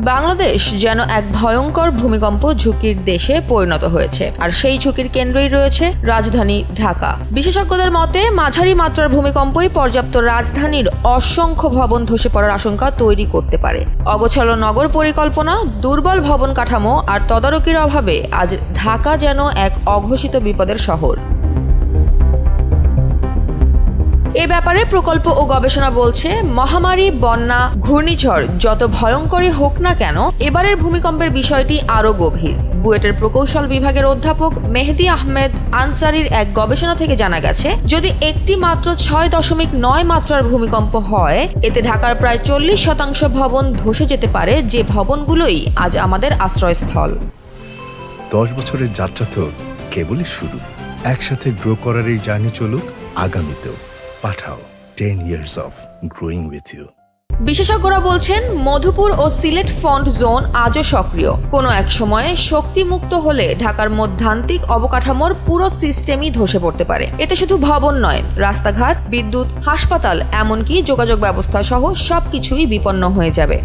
বাংলাদেশ যেন এক ভয়ঙ্কর ভূমিকম্প ঝুঁকির দেশে পরিণত হয়েছে, আর সেই ঝুঁকির কেন্দ্রেই রয়েছে রাজধানী ঢাকা। বিশেষজ্ঞদের মতে মাঝারি মাত্রার ভূমিকম্পই পর্যাপ্ত রাজধানীর অসংখ্য ভবন ধসে পড়ার আশঙ্কা তৈরি করতে পারে। অগোছালো নগর পরিকল্পনা, দুর্বল ভবন কাঠামো আর তদারকির অভাবে আজ ঢাকা যেন এক অঘোষিত বিপদের শহর। এ ব্যাপারে প্রকল্প ও গবেষণা বলছে, মহামারী, বন্যা, ঘূর্ণিঝড় যত ভয়ঙ্করই হোক না কেন, এবারের ভূমিকম্পের বিষয়টি আরও গভীর। বুয়েটের প্রকৌশল বিভাগের অধ্যাপক মেহেদী আহমেদ আনসারির এক গবেষণা থেকে জানা গেছে, যদি একটি মাত্র 6.9 মাত্রার ভূমিকম্প হয়, এতে ঢাকার প্রায় 40% ভবন ধসে যেতে পারে, যে ভবনগুলোই আজ আমাদের আশ্রয়স্থল। 10 বছরের যাত্রা তো কেবলই শুরু। একসাথে গ্রো করার এই জার্নি চলুক আগামীতেও। পাঠাও 10 years of growing with you। বিশেষজ্ঞরা বলছেন, মধুপুর ও সিলেট ফন্ট জোন আজও সক্রিয়। কোনো এক সময়ে শক্তিমুক্ত হলে ঢাকার মধ্যান্তিক অবকাঠামোর পুরো সিস্টেমই ধসে পড়তে পারে। এতে শুধু ভবন নয়, রাস্তাঘাট, বিদ্যুৎ, হাসপাতাল, এমনকি যোগাযোগ ব্যবস্থা সহ সবকিছুই বিপন্ন হয়ে যাবে।